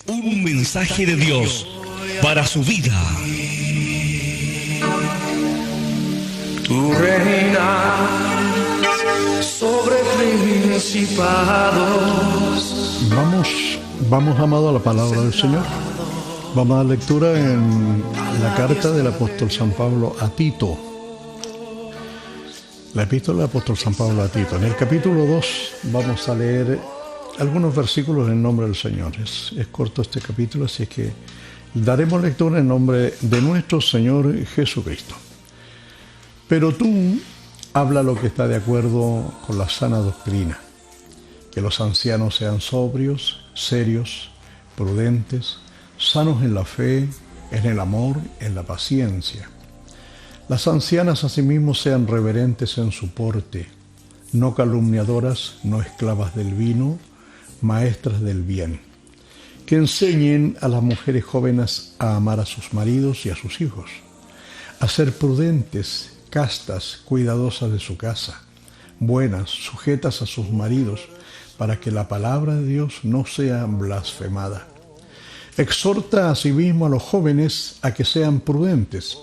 Un mensaje de Dios para su vida. Tú reinas sobre principados. Vamos, amado, a la palabra del Señor. Vamos a dar lectura en la carta del apóstol San Pablo a Tito. La epístola del apóstol San Pablo a Tito. En el capítulo 2 vamos a leer algunos versículos en nombre del Señor. Es corto este capítulo, así es que daremos lectura en nombre de nuestro Señor Jesucristo. Pero tú habla lo que está de acuerdo con la sana doctrina, que los ancianos sean sobrios, serios, prudentes, sanos en la fe, en el amor, en la paciencia. Las ancianas asimismo sean reverentes en su porte, no calumniadoras, no esclavas del vino, maestras del bien, que enseñen a las mujeres jóvenes a amar a sus maridos y a sus hijos, a ser prudentes, castas, cuidadosas de su casa, buenas, sujetas a sus maridos, para que la palabra de Dios no sea blasfemada. Exhorta asimismo a los jóvenes a que sean prudentes,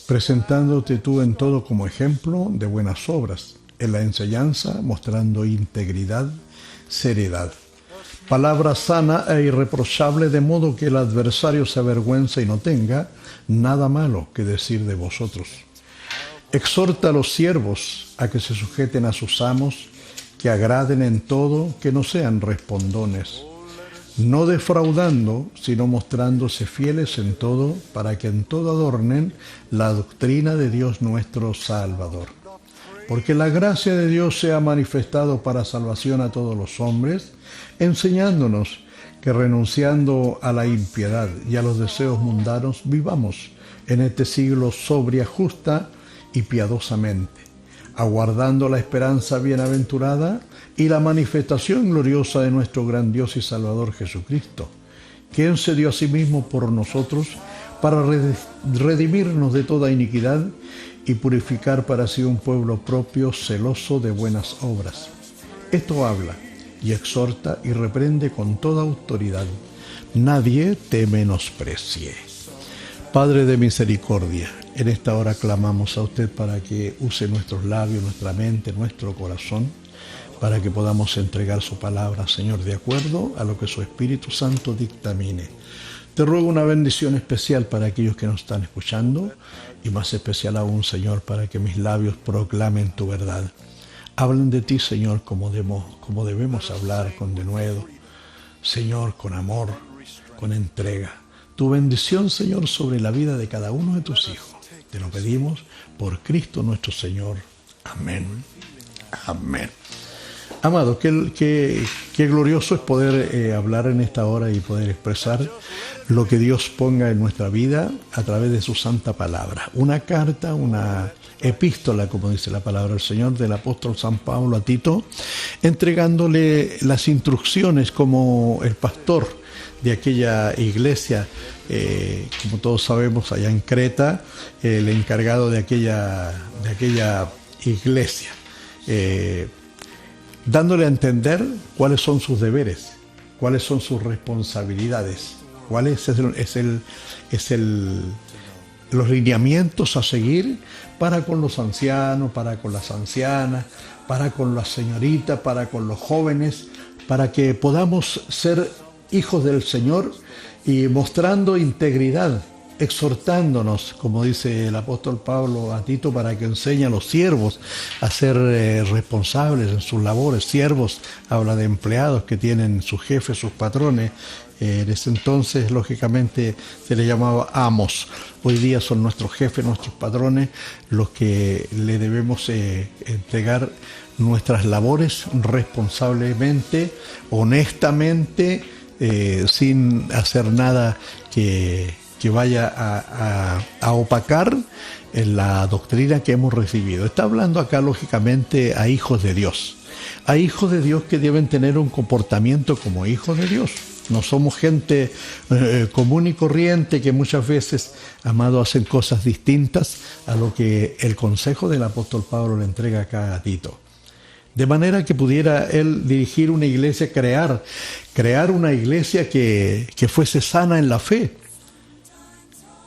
presentándote tú en todo como ejemplo de buenas obras, en la enseñanza mostrando integridad, seriedad, palabra sana e irreprochable, de modo que el adversario se avergüenza y no tenga nada malo que decir de vosotros. Exhorta a los siervos a que se sujeten a sus amos, que agraden en todo, que no sean respondones, no defraudando, sino mostrándose fieles en todo, para que en todo adornen la doctrina de Dios nuestro Salvador. Porque la gracia de Dios se ha manifestado para salvación a todos los hombres, enseñándonos que renunciando a la impiedad y a los deseos mundanos, vivamos en este siglo sobria, justa y piadosamente, aguardando la esperanza bienaventurada y la manifestación gloriosa de nuestro gran Dios y Salvador Jesucristo, quien se dio a sí mismo por nosotros para redimirnos de toda iniquidad y purificar para sí un pueblo propio, celoso de buenas obras. Esto habla y exhorta y reprende con toda autoridad. Nadie te menosprecie. Padre de misericordia, en esta hora clamamos a usted para que use nuestros labios, nuestra mente, nuestro corazón, para que podamos entregar su palabra, Señor, de acuerdo a lo que su Espíritu Santo dictamine. Te ruego una bendición especial para aquellos que nos están escuchando, y más especial aún, Señor, para que mis labios proclamen tu verdad. Hablen de ti, Señor, como debemos hablar, con denuedo, Señor, con amor, con entrega. Tu bendición, Señor, sobre la vida de cada uno de tus hijos. Te lo pedimos por Cristo nuestro Señor. Amén. Amén. Amado, qué glorioso es poder hablar en esta hora y poder expresar lo que Dios ponga en nuestra vida a través de su santa palabra. Una carta, una epístola, como dice la palabra del Señor, del apóstol San Pablo a Tito, entregándole las instrucciones como el pastor de aquella iglesia, como todos sabemos, allá en Creta, el encargado de aquella iglesia, dándole a entender cuáles son sus deberes, cuáles son sus responsabilidades, cuáles los lineamientos a seguir para con los ancianos, para con las ancianas, para con las señoritas, para con los jóvenes, para que podamos ser hijos del Señor y mostrando integridad, exhortándonos, como dice el apóstol Pablo a Tito, para que enseñe a los siervos a ser responsables en sus labores. Siervos habla de empleados que tienen sus jefes, sus patrones. En ese entonces, lógicamente, se les llamaba amos. Hoy día son nuestros jefes, nuestros patrones, los que le debemos entregar nuestras labores responsablemente, honestamente, sin hacer nada que vaya a opacar en la doctrina que hemos recibido. Está hablando acá, lógicamente, a hijos de Dios. A hijos de Dios que deben tener un comportamiento como hijos de Dios. No somos gente común y corriente que muchas veces, amado, hacen cosas distintas a lo que el consejo del apóstol Pablo le entrega acá a Tito. de manera que pudiera él dirigir una iglesia, crear una iglesia que fuese sana en la fe,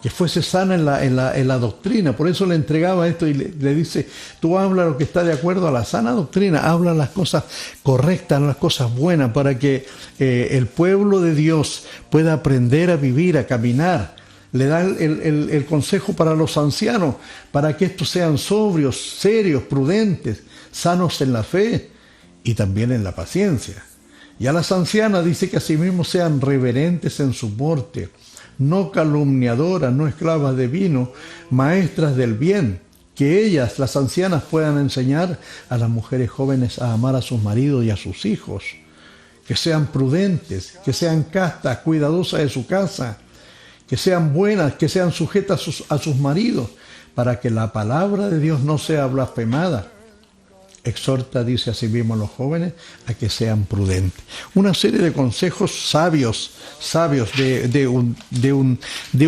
que fuese sana en la doctrina. Por eso le entregaba esto y le dice, tú habla lo que está de acuerdo a la sana doctrina, habla las cosas correctas, las cosas buenas, para que el pueblo de Dios pueda aprender a vivir, a caminar. Le da el consejo para los ancianos, para que estos sean sobrios, serios, prudentes, sanos en la fe y también en la paciencia. Y a las ancianas dice que asimismo sean reverentes en su porte, no calumniadoras, no esclavas de vino, maestras del bien, que ellas, las ancianas, puedan enseñar a las mujeres jóvenes a amar a sus maridos y a sus hijos, que sean prudentes, que sean castas, cuidadosas de su casa, que sean buenas, que sean sujetas a sus maridos, para que la palabra de Dios no sea blasfemada. Exhorta, dice asimismo, a los jóvenes a que sean prudentes. Una serie de consejos sabios de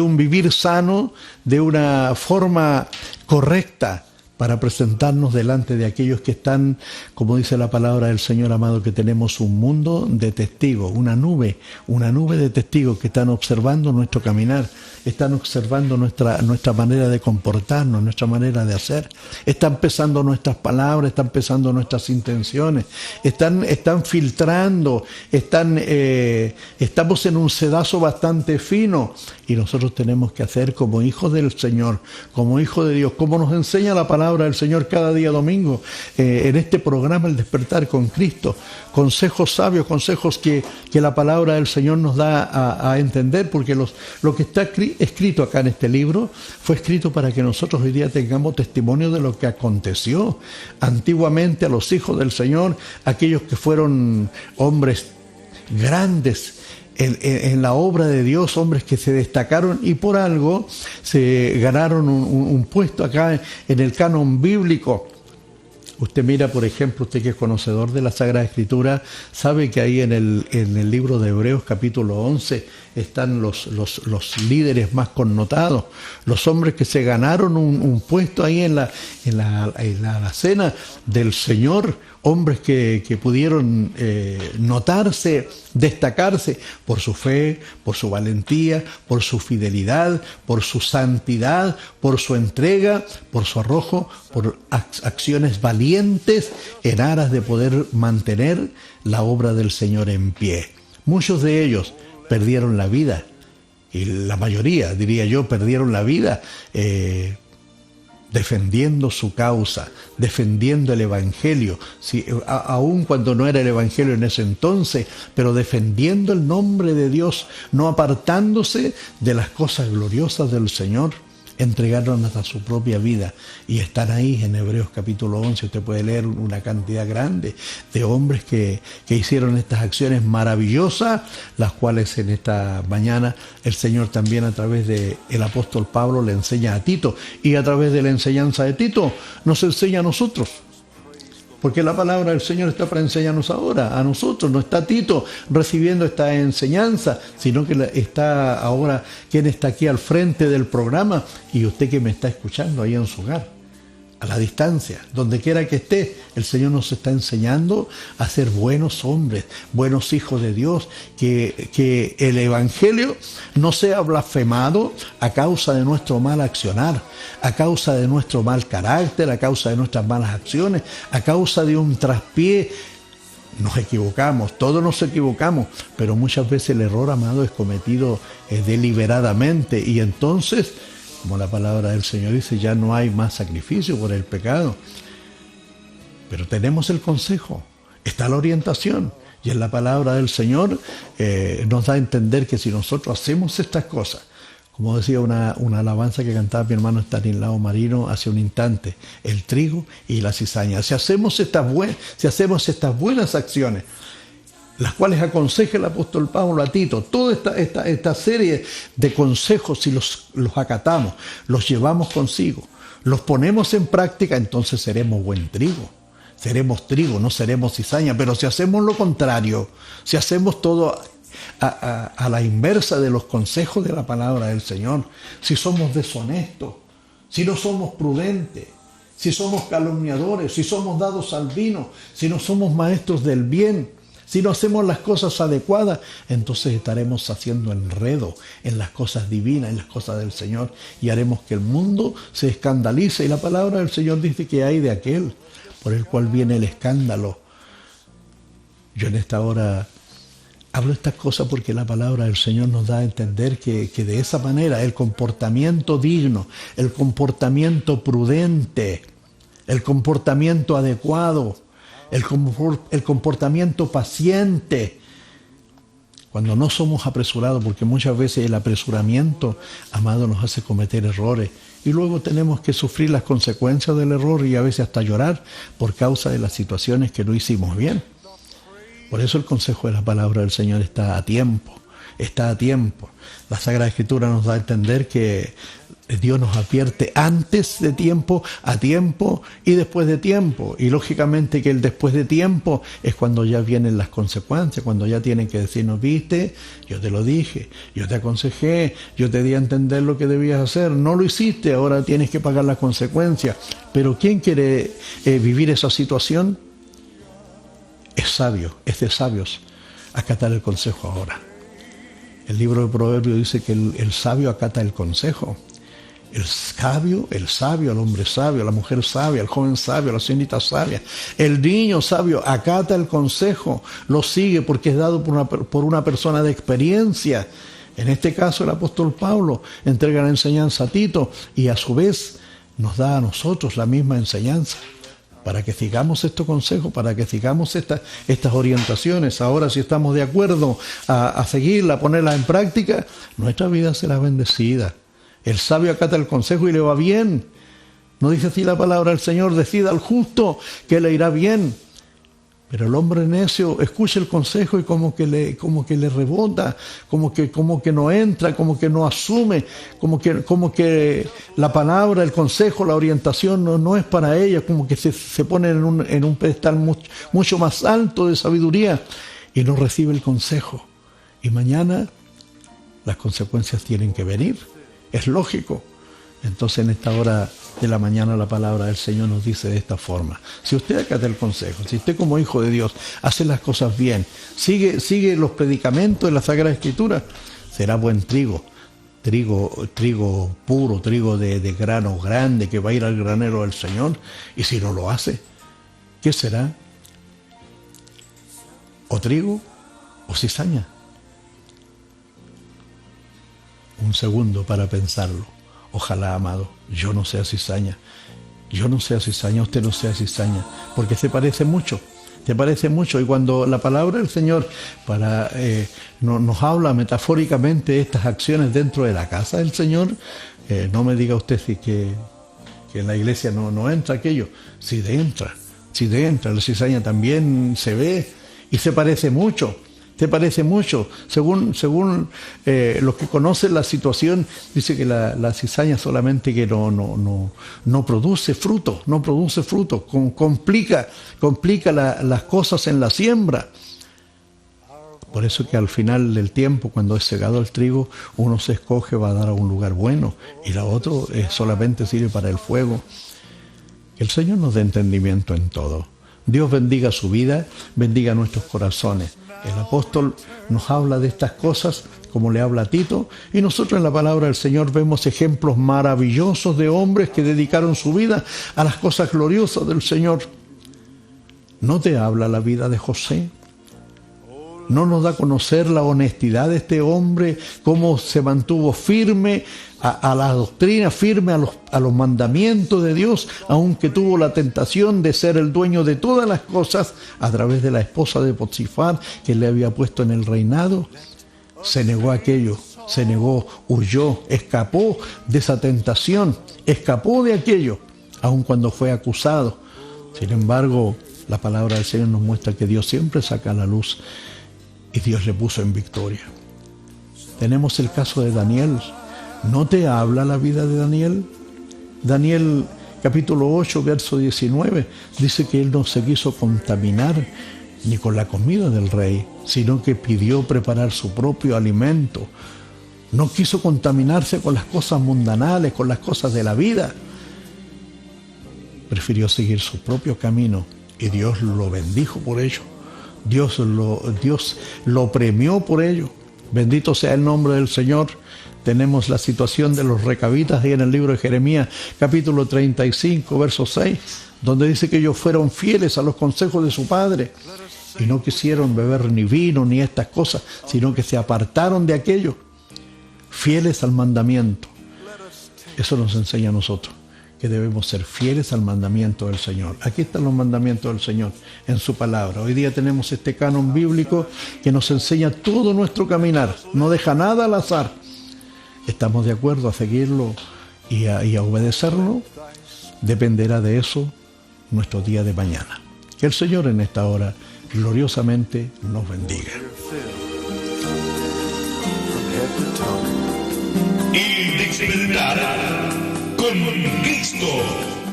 un vivir sano, de una forma correcta, para presentarnos delante de aquellos que están, como dice la palabra del Señor amado, que tenemos un mundo de testigos, una nube de testigos que están observando nuestro caminar, están observando nuestra manera de comportarnos, nuestra manera de hacer, están pesando nuestras palabras, están pesando nuestras intenciones, están filtrando, estamos en un sedazo bastante fino, y nosotros tenemos que hacer como hijos del Señor, como hijos de Dios, como nos enseña la palabra del Señor cada día domingo, en este programa El Despertar con Cristo, consejos sabios, consejos que la palabra del Señor nos da a entender, porque lo que está escrito acá en este libro fue escrito para que nosotros hoy día tengamos testimonio de lo que aconteció antiguamente a los hijos del Señor, aquellos que fueron hombres grandes en la obra de Dios, hombres que se destacaron y por algo se ganaron un puesto acá en el canon bíblico. Usted mira, por ejemplo, usted que es conocedor de la Sagrada Escritura, sabe que ahí en el libro de Hebreos capítulo 11 están los líderes más connotados, los hombres que se ganaron un puesto ahí en la cena del Señor, hombres que pudieron notarse, destacarse por su fe, por su valentía, por su fidelidad, por su santidad, por su entrega, por su arrojo, por acciones valientes en aras de poder mantener la obra del Señor en pie. Muchos de ellos perdieron la vida, y la mayoría, diría yo, perdieron la vida defendiendo su causa, defendiendo el Evangelio, aun cuando no era el Evangelio en ese entonces, pero defendiendo el nombre de Dios, no apartándose de las cosas gloriosas del Señor. Entregaron hasta su propia vida y están ahí en Hebreos capítulo 11. Usted puede leer una cantidad grande de hombres que hicieron estas acciones maravillosas, las cuales en esta mañana el Señor también a través del apóstol Pablo le enseña a Tito, y a través de la enseñanza de Tito nos enseña a nosotros. Porque la palabra del Señor está para enseñarnos ahora, a nosotros. No está Tito recibiendo esta enseñanza, sino que está ahora quien está aquí al frente del programa, y usted que me está escuchando ahí en su hogar, a la distancia, donde quiera que esté. El Señor nos está enseñando a ser buenos hombres, buenos hijos de Dios, que el Evangelio no sea blasfemado a causa de nuestro mal accionar, a causa de nuestro mal carácter, a causa de nuestras malas acciones, a causa de un traspié. Nos equivocamos, todos nos equivocamos, pero muchas veces el error, amado, es cometido deliberadamente, y entonces, como la palabra del Señor dice, ya no hay más sacrificio por el pecado. Pero tenemos el consejo, está la orientación, y en la palabra del Señor nos da a entender que si nosotros hacemos estas cosas, como decía una alabanza que cantaba mi hermano Estanislao Marino hace un instante, el trigo y la cizaña. Si hacemos estas buenas acciones, las cuales aconseja el apóstol Pablo a Tito, toda esta serie de consejos, si los acatamos, los llevamos consigo, los ponemos en práctica, entonces seremos buen trigo. Seremos trigo, no seremos cizaña. Pero si hacemos lo contrario, si hacemos todo a la inversa de los consejos de la palabra del Señor, si somos deshonestos, si no somos prudentes, si somos calumniadores, si somos dados al vino, si no somos maestros del bien, si no hacemos las cosas adecuadas, entonces estaremos haciendo enredo en las cosas divinas, en las cosas del Señor, y haremos que el mundo se escandalice. Y la palabra del Señor dice que hay de aquel por el cual viene el escándalo. Yo en esta hora hablo estas cosas porque la palabra del Señor nos da a entender que de esa manera el comportamiento digno, el comportamiento prudente, el comportamiento adecuado, el comportamiento paciente, cuando no somos apresurados, porque muchas veces el apresuramiento, amado, nos hace cometer errores y luego tenemos que sufrir las consecuencias del error y a veces hasta llorar por causa de las situaciones que no hicimos bien. Por eso el consejo de la palabra del Señor está a tiempo, está a tiempo. La Sagrada Escritura nos da a entender que Dios nos advierte antes de tiempo, a tiempo y después de tiempo. Y lógicamente que el después de tiempo es cuando ya vienen las consecuencias, cuando ya tienen que decirnos, viste, yo te lo dije, yo te aconsejé, yo te di a entender lo que debías hacer, no lo hiciste, ahora tienes que pagar las consecuencias. Pero ¿quién quiere vivir esa situación? Es sabio, es de sabios acatar el consejo ahora. El libro de Proverbios dice que el sabio acata el consejo. El sabio, el hombre sabio, la mujer sabia, el joven sabio, la señorita sabia, el niño sabio acata el consejo, lo sigue porque es dado por una persona de experiencia. En este caso el apóstol Pablo entrega la enseñanza a Tito y a su vez nos da a nosotros la misma enseñanza para que sigamos estos consejos, para que sigamos estas orientaciones. Ahora, si estamos de acuerdo a seguirla, a ponerla en práctica, nuestra vida será bendecida. El sabio acata el consejo y le va bien. No dice así la palabra del Señor, decida al justo que le irá bien. Pero el hombre necio escucha el consejo y como que le rebota, como que no entra, como que no asume, como que la palabra, el consejo, la orientación no es para ella, como que se pone en un pedestal mucho más alto de sabiduría y no recibe el consejo. Y mañana las consecuencias tienen que venir. Es lógico. Entonces en esta hora de la mañana la palabra del Señor nos dice de esta forma: si usted acata el consejo, si usted como hijo de Dios hace las cosas bien, sigue los predicamentos de la Sagrada Escritura, será buen trigo puro, trigo de grano grande que va a ir al granero del Señor. Y si no lo hace, ¿qué será? ¿O trigo o cizaña? Un segundo para pensarlo. Ojalá, amado, yo no sea cizaña, usted no sea cizaña, porque te parece mucho. Y cuando la palabra del Señor nos habla metafóricamente de estas acciones dentro de la casa del Señor, no me diga usted que en la iglesia no entra aquello. Sí entra, la cizaña también se ve y se parece mucho. Según los que conocen la situación, dice que la cizaña solamente que no produce fruto, complica las cosas en la siembra. Por eso que al final del tiempo, cuando es segado el trigo, uno se escoge, va a dar a un lugar bueno, y la otra solamente sirve para el fuego. Que el Señor nos dé entendimiento en todo. Dios bendiga su vida, bendiga nuestros corazones. El apóstol nos habla de estas cosas como le habla a Tito, y nosotros en la palabra del Señor vemos ejemplos maravillosos de hombres que dedicaron su vida a las cosas gloriosas del Señor. ¿No te habla la vida de José? ¿No nos da a conocer la honestidad de este hombre, cómo se mantuvo firme a la doctrina, firme a los mandamientos de Dios, aunque tuvo la tentación de ser el dueño de todas las cosas a través de la esposa de Potifar que le había puesto en el reinado? Se negó a aquello, huyó, escapó de esa tentación, escapó de aquello, aun cuando fue acusado. Sin embargo, la palabra del Señor nos muestra que Dios siempre saca a la luz y Dios le puso en victoria. Tenemos el caso de Daniel. ¿No te habla la vida de Daniel? Daniel capítulo 8, verso 19, dice que él no se quiso contaminar ni con la comida del rey, sino que pidió preparar su propio alimento. No quiso contaminarse con las cosas mundanales, con las cosas de la vida. prefirió seguir su propio camino y Dios lo bendijo por ello. Dios lo premió por ello. Bendito sea el nombre del Señor. Tenemos la situación de los recabitas ahí en el libro de Jeremías, capítulo 35, verso 6, donde dice que ellos fueron fieles a los consejos de su padre y no quisieron beber ni vino ni estas cosas, sino que se apartaron de aquello, fieles al mandamiento. Eso nos enseña a nosotros, que debemos ser fieles al mandamiento del Señor. Aquí están los mandamientos del Señor en su palabra. Hoy día tenemos este canon bíblico que nos enseña todo nuestro caminar, no deja nada al azar. ¿Estamos de acuerdo a seguirlo y a obedecerlo? Dependerá de eso nuestro día de mañana. Que el Señor en esta hora gloriosamente nos bendiga. El despertar con Cristo.